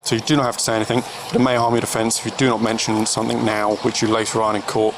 So you do not have to say anything, but it may harm your defence if you do not mention something now, which you later on in court.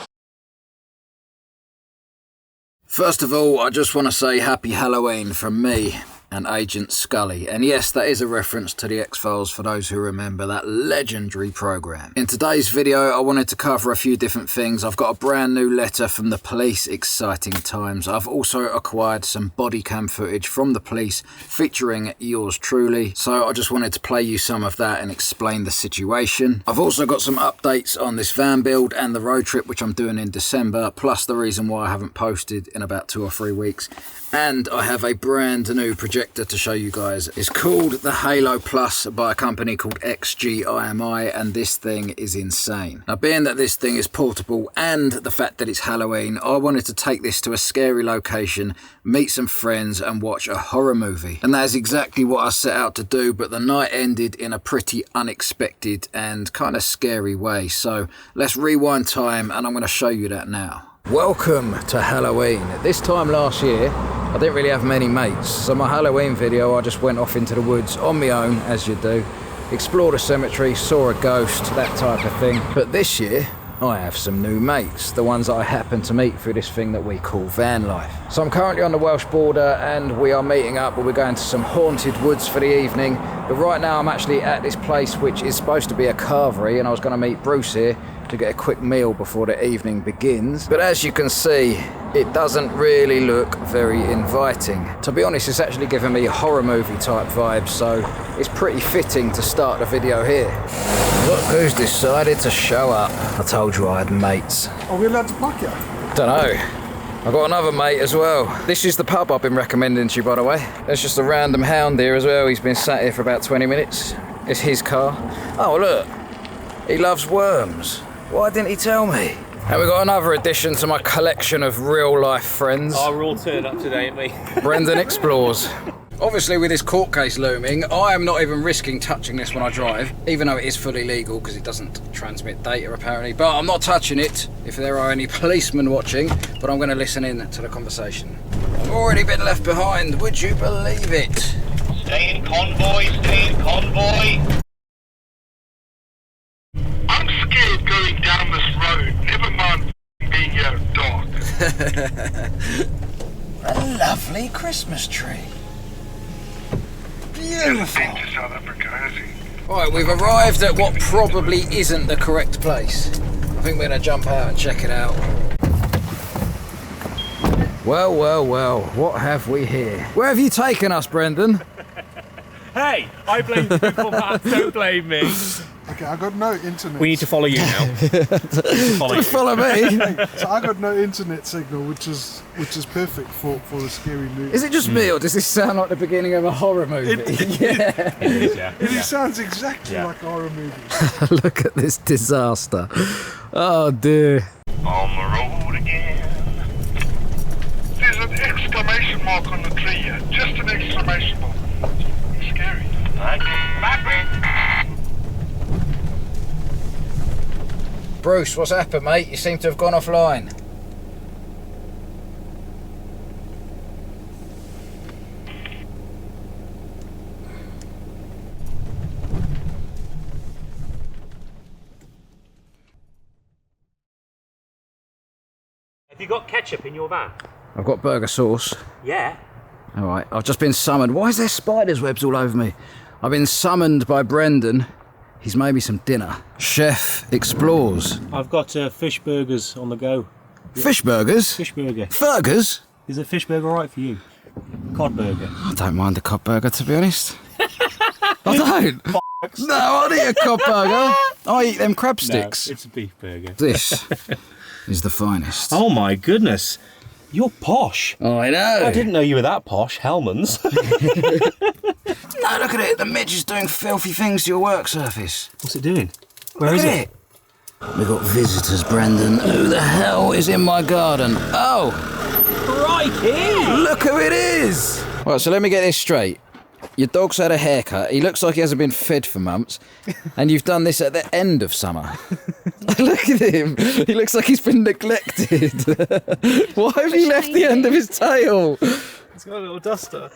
First of all, I just want to say Happy Halloween from me and Agent Scully. And yes, that is a reference to the X-Files for those who remember that legendary programme. In today's video, I wanted to cover a few different things. I've got a brand new letter from the police, exciting times. I've also acquired some body cam footage from the police featuring yours truly. So I just wanted to play you some of that and explain the situation. I've also got some updates on this van build and the road trip, which I'm doing in December, plus the reason why I haven't posted in about 2 or 3 weeks. And I have a brand new projector to show you guys. It's called the Halo Plus by a company called XGIMI, and this thing is insane. Now, being that this thing is portable and the fact that it's Halloween, I wanted to take this to a scary location, meet some friends and watch a horror movie. And that is exactly what I set out to do, but the night ended in a pretty unexpected and kind of scary way. So let's rewind time and I'm going to show you that now. Welcome to Halloween. This time last year, I didn't really have many mates, so my Halloween video, I just went off into the woods on my own, as you do, explored a cemetery, saw a ghost, that type of thing. But this year, I have some new mates, the ones that I happen to meet through this thing that we call van life. So I'm currently on the Welsh border and we are meeting up, but we're going to some haunted woods for the evening. But right now I'm actually at this place which is supposed to be a carvery, and I was going to meet Bruce here to get a quick meal before the evening begins. But as you can see, it doesn't really look very inviting. To be honest, it's actually giving me horror movie type vibes, so it's pretty fitting to start the video here. Look who's decided to show up. I told you I had mates. Are we allowed to park here? Don't know. I've got another mate as well. This is the pub I've been recommending to you, by the way. There's just a random hound here as well. He's been sat here for about 20 minutes. It's his car. Oh, look. He loves worms. Why didn't he tell me? And we've got another addition to my collection of real-life friends. Oh, we're all turned up today, ain't we? Brendan explores. Obviously, with this court case looming, I am not even risking touching this when I drive, even though it is fully legal because it doesn't transmit data, apparently. But I'm not touching it if there are any policemen watching, but I'm going to listen in to the conversation. I've already been left behind, would you believe it? Stay in convoy, stay in convoy. I'm scared going down this road, never mind being here at dark. A lovely Christmas tree. Beautiful. Been to South Africa, has he? Right, we've arrived at what probably isn't the correct place. I think we're going to jump out and check it out. Well, well, well, what have we here? Where have you taken us, Brendan? Hey, I blame Google Maps, don't blame me. Okay, I got no internet. We need to follow you now. Follow me. Hey, so I got no internet signal, which is perfect for a scary movie. Is it just me, or does this sound like the beginning of a horror movie? Yeah. It sounds exactly like a horror movie. Look at this disaster. Oh dear. On the road again. There's an exclamation mark on the tree here. Just an exclamation mark. It's scary. Bruce, what's happened, mate? You seem to have gone offline. Have you got ketchup in your van? I've got burger sauce. Yeah. All right, I've just been summoned. Why is there spiders' webs all over me? I've been summoned by Brendan. He's made me some dinner. Chef explores. I've got fish burgers on the go. Fish burgers? Fish burger. Burgers? Is a fish burger alright for you? Cod burger. I don't mind a cod burger, to be honest. I don't. No, I'll eat a cod burger. I eat them crab sticks. No, it's a beef burger. This is the finest. Oh my goodness. You're posh. Oh, I know. I didn't know you were that posh. Hellman's. No, look at it. The midge is doing filthy things to your work surface. What's it doing? Where Look is at it. We've got visitors, Brendan. Who the hell is in my garden? Oh! Crikey! Look who it is! Right, so let me get this straight. Your dog's had a haircut, he looks like he hasn't been fed for months, and you've done this at the end of summer. Look at him, he looks like he's been neglected. Why have you left the end of his tail? He's got a little duster.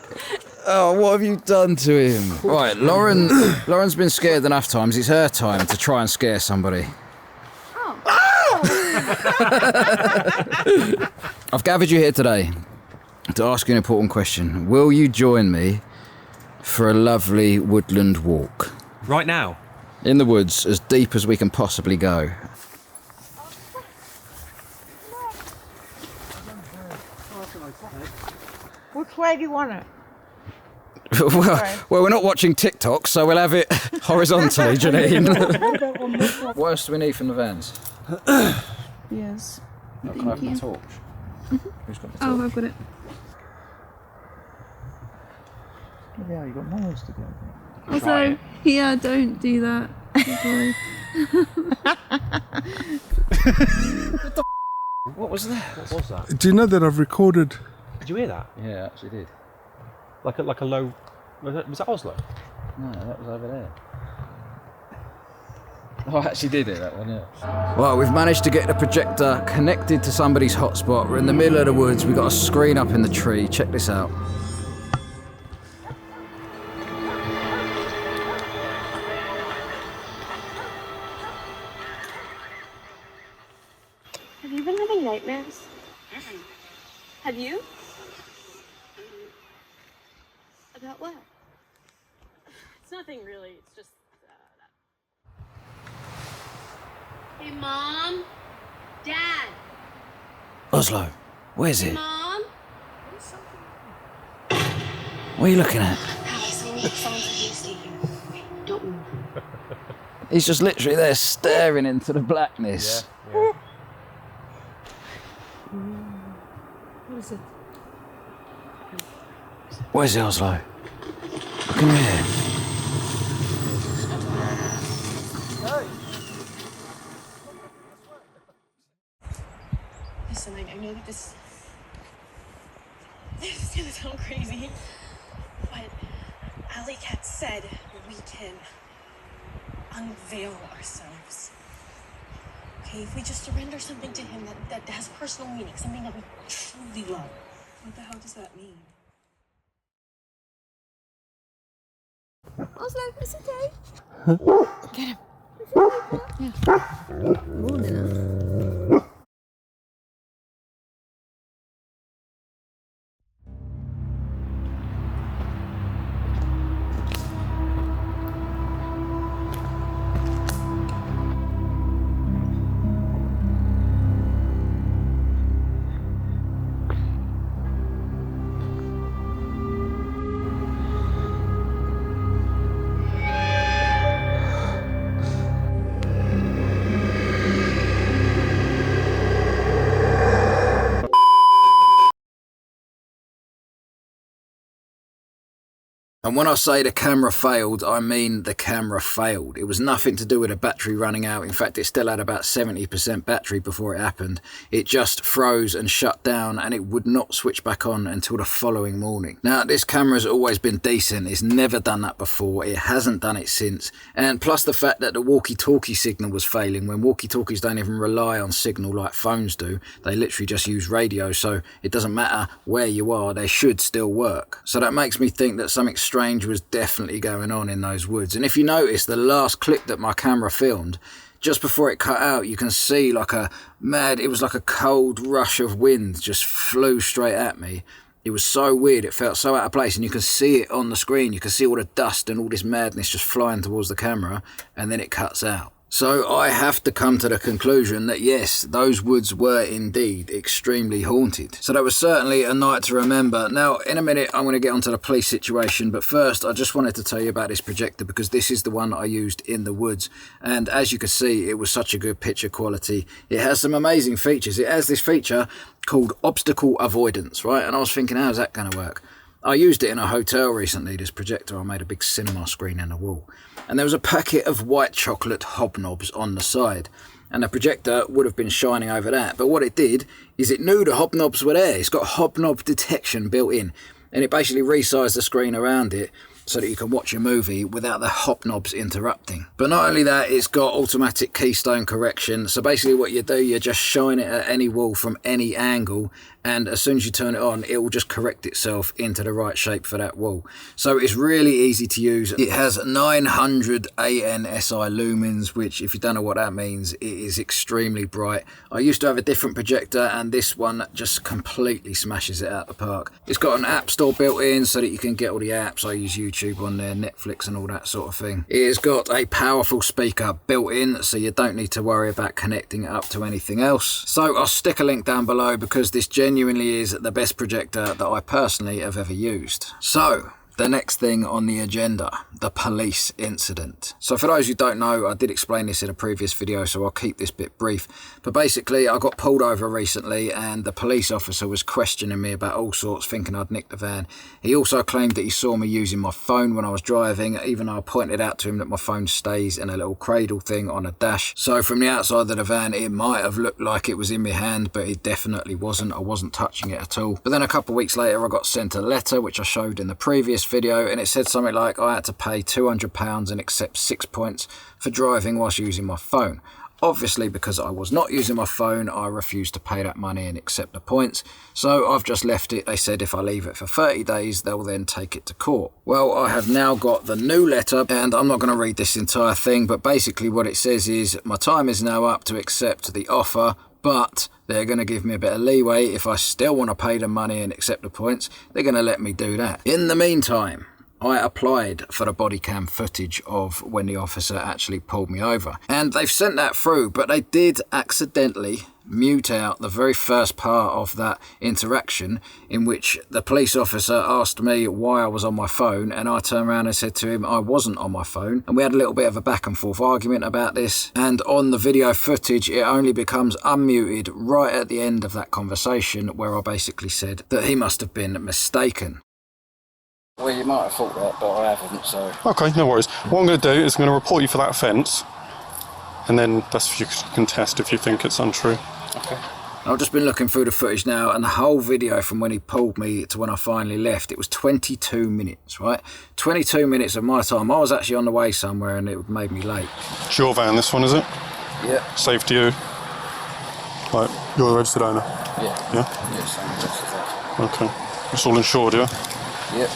Oh, what have you done to him? Right, Lauren's been scared enough times. It's her time to try and scare somebody. I've gathered you here today to ask you an important question. Will you join me for a lovely woodland walk? Right now? In the woods, as deep as we can possibly go. Which way do you want it? well, we're not watching TikTok, so we'll have it horizontally, Janine. What else do we need from the vans? Yes. Can I have the torch? Who's got the torch? Oh, I've got it. Yeah, you've got miles to go. Also, yeah, don't do that. What was that? What was that? Do you know that I've recorded? Did you hear that? Yeah, I actually did. Like a low... Was that Oslo? No, that was over there. Oh, I actually did it, that one, yeah. Well, we've managed to get the projector connected to somebody's hotspot. We're in the middle of the woods. We've got a screen up in the tree. Check this out. Have you been having nightmares? Have you? About what? It's nothing really, it's just Hey, Mom? Dad? Oslo, where's it? Mom? What are you looking at? Someone's stay here. Don't move. He's just literally there staring into the blackness. Yeah. What is it? Where's it, Oslo? Look in here. Listen, I know that this is gonna sound crazy, but Alley Cat said we can unveil ourselves. Okay, if we just surrender something to him that has personal meaning, something that we truly love. What the hell does that mean? Oslo, it's okay. Get him. Yeah. Morning. And when I say the camera failed, I mean the camera failed. It was nothing to do with the battery running out. In fact, it still had about 70% battery before it happened. It just froze and shut down, and it would not switch back on until the following morning. Now, this camera's always been decent. It's never done that before. It hasn't done it since. And plus the fact that the walkie-talkie signal was failing, when walkie-talkies don't even rely on signal like phones do. They literally just use radio, so it doesn't matter where you are, they should still work. So that makes me think that something strange was definitely going on in those woods. And if you notice, the last clip that my camera filmed, just before it cut out, you can see like it was like a cold rush of wind just flew straight at me. It was so weird, it felt so out of place, and you can see it on the screen. You can see all the dust and all this madness just flying towards the camera, and then it cuts out. So I have to come to the conclusion that yes, those woods were indeed extremely haunted. So that was certainly a night to remember. Now, in a minute, I'm going to get onto the police situation, but first, I just wanted to tell you about this projector because this is the one that I used in the woods. And as you can see, it was such a good picture quality. It has some amazing features. It has this feature called obstacle avoidance, right? And I was thinking, how's that going to work? I used it in a hotel recently, this projector. I made a big cinema screen in the wall. And there was a packet of white chocolate hobnobs on the side. And the projector would have been shining over that. But what it did is it knew the hobnobs were there. It's got hobnob detection built in. And it basically resized the screen around it. so that you can watch your movie without the hop knobs interrupting. But not only that, it's got automatic keystone correction. So basically what you do, you just shine it at any wall from any angle, and as soon as you turn it on, it will just correct itself into the right shape for that wall. So it's really easy to use. It has 900 ANSI lumens, which, if you don't know what that means, it is extremely bright. I used to have a different projector, and this one just completely smashes it out the park. It's got an app store built in so that you can get all the apps. I use YouTube on there, Netflix and all that sort of thing. It has got a powerful speaker built in, so you don't need to worry about connecting it up to anything else. So I'll stick a link down below, because this genuinely is the best projector that I personally have ever used. So the next thing on the agenda, the police incident. So for those who don't know, I did explain this in a previous video, so I'll keep this bit brief. But basically, I got pulled over recently, and the police officer was questioning me about all sorts, thinking I'd nicked the van. He also claimed that he saw me using my phone when I was driving, even though I pointed out to him that my phone stays in a little cradle thing on a dash. So from the outside of the van, it might have looked like it was in my hand, but it definitely wasn't. I wasn't touching it at all. But then a couple of weeks later, I got sent a letter, which I showed in the previous video, and it said something like I had to pay £200 and accept 6 points for driving whilst using my phone. Obviously, because I was not using my phone, I refused to pay that money and accept the points, so I've just left it. They said if I leave it for 30 days, they'll then take it to court. Well, I have now got the new letter, and I'm not going to read this entire thing, but basically what it says is my time is now up to accept the offer, but they're going to give me a bit of leeway. If I still want to pay the money and accept the points, they're going to let me do that. In the meantime, I applied for the body cam footage of when the officer actually pulled me over, and they've sent that through, but they did accidentally mute out the very first part of that interaction, in which the police officer asked me why I was on my phone, and I turned around and said to him I wasn't on my phone, and we had a little bit of a back and forth argument about this. And on the video footage, it only becomes unmuted right at the end of that conversation, where I basically said that he must have been mistaken. Well, you might have thought that, but I haven't, so... Okay, no worries. What I'm going to do is I'm going to report you for that offence, and then that's if you can contest if you think it's untrue. Okay. I've just been looking through the footage now, and the whole video from when he pulled me to when I finally left, it was 22 minutes, right? 22 minutes of my time. I was actually on the way somewhere, and it made me late. It's your van, this one, is it? Yeah. Safe to you? Like, you're the registered owner? Yeah. Yeah? Yes, I'm registered. Okay. It's all insured, yeah? Yep.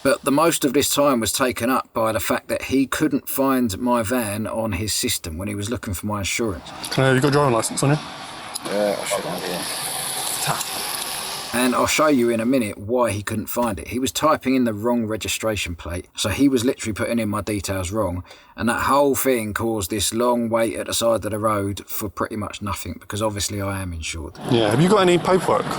But the most of this time was taken up by the fact that he couldn't find my van on his system when he was looking for my insurance. Have you got a driving licence on you? Yeah, I should have, yeah. And I'll show you in a minute why he couldn't find it. He was typing in the wrong registration plate, so he was literally putting in my details wrong, and that whole thing caused this long wait at the side of the road for pretty much nothing, because obviously I am insured. Yeah, have you got any paperwork? No,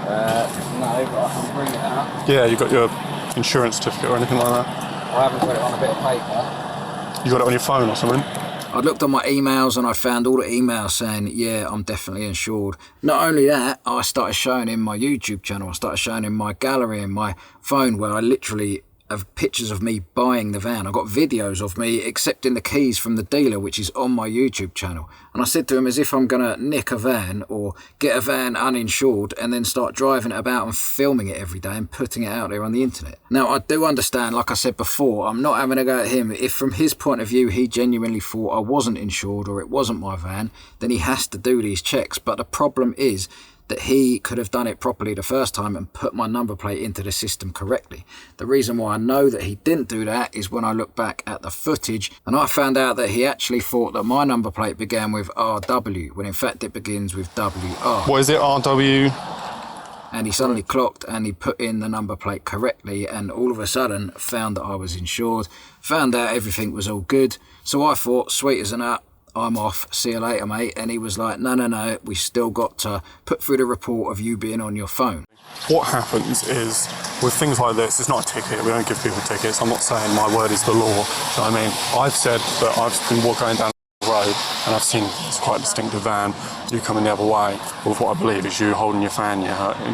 but I can bring it out. Yeah, you got your insurance certificate or anything like that? I haven't got it on a bit of paper. You got it on your phone or something? I looked on my emails and I found all the emails saying, yeah, I'm definitely insured. Not only that, I started showing him my YouTube channel. I started showing him my gallery in my phone, where I literally have pictures of me buying the van. I got videos of me accepting the keys from the dealer, which is on my YouTube channel. And I said to him, as if I'm going to nick a van or get a van uninsured and then start driving it about and filming it every day and putting it out there on the internet. Now, I do understand, like I said before, I'm not having a go at him. If from his point of view, he genuinely thought I wasn't insured or it wasn't my van, then he has to do these checks. But the problem is that he could have done it properly the first time and put my number plate into the system correctly. The reason why I know that he didn't do that is when I look back at the footage, and I found out that he actually thought that my number plate began with RW, when in fact it begins with WR. What is it, RW? And he suddenly clocked and he put in the number plate correctly, and all of a sudden found that I was insured, found out everything was all good. So I thought, sweet as a nut, I'm off, see you later, mate. And he was like, no, we still got to put through the report of you being on your phone. What happens is, with things like this, it's not a ticket, we don't give people tickets. I'm not saying my word is the law, you know what I mean? I've said that I've been going down the road and I've seen it's quite a distinctive van, you coming the other way with what I believe is you holding your fan in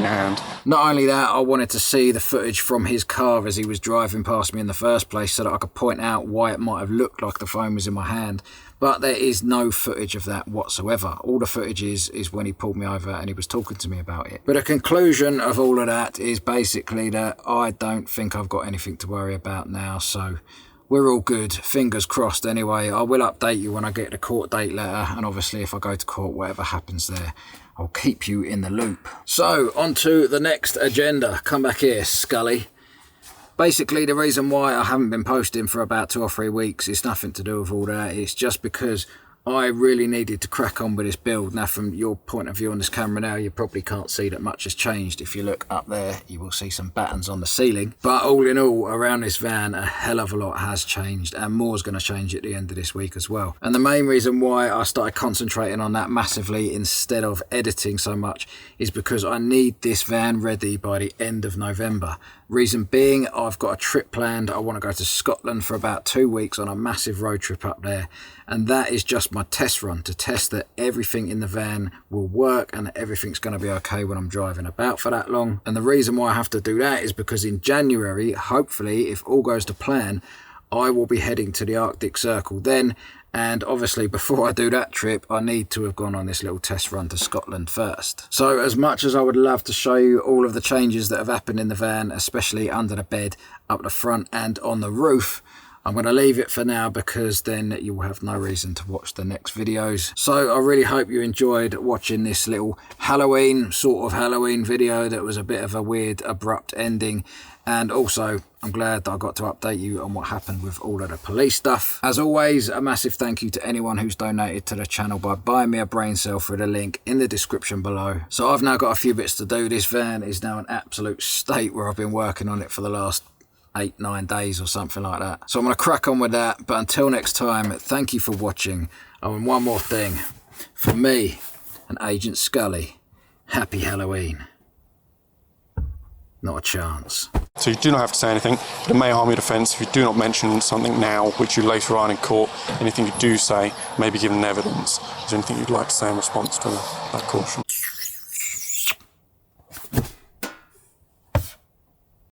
your hand. Not only that, I wanted to see the footage from his car as he was driving past me in the first place so that I could point out why it might have looked like the phone was in my hand. but there is no footage of that whatsoever. All the footage is when he pulled me over and he was talking to me about it. But the conclusion of all of that is basically that I don't think I've got anything to worry about now, so we're all good. Fingers crossed anyway. I will update you when I get the court date letter, and obviously if I go to court, whatever happens there, I'll keep you in the loop. So, on to the next agenda. Come back here, Scully. Basically, the reason why I haven't been posting for about 2 or 3 weeks is nothing to do with all that. It's just because I really needed to crack on with this build. Now, from your point of view on this camera now, you probably can't see that much has changed. If you look up there, you will see some battens on the ceiling. But all in all, around this van, a hell of a lot has changed, and more is going to change at the end of this week as well. And the main reason why I started concentrating on that massively instead of editing so much is because I need this van ready by the end of November. Reason being, I've got a trip planned. I want to go to Scotland for about 2 weeks on a massive road trip up there. And that is just my test run to test that everything in the van will work and that everything's going to be okay when I'm driving about for that long. And the reason why I have to do that is because in January, hopefully, if all goes to plan, I will be heading to the Arctic Circle then. And obviously, before I do that trip, I need to have gone on this little test run to Scotland first. So as much as I would love to show you all of the changes that have happened in the van, especially under the bed, up the front and on the roof, I'm going to leave it for now because then you will have no reason to watch the next videos. So I really hope you enjoyed watching this little Halloween, sort of Halloween video that was a bit of a weird, abrupt ending. And also, I'm glad that I got to update you on what happened with all of the police stuff. As always, a massive thank you to anyone who's donated to the channel by buying me a brain cell through the link in the description below. So I've now got a few bits to do. This van is now an absolute state where I've been working on it for the last 8-9 days or something like that. So I'm going to crack on with that. But until next time, thank you for watching. Oh, and one more thing. For me and Agent Scully, happy Halloween. Not a chance. So you do not have to say anything, but it may harm your defence if you do not mention something now, which you later on in court. Anything you do say may be given evidence. Is there anything you'd like to say in response to that caution?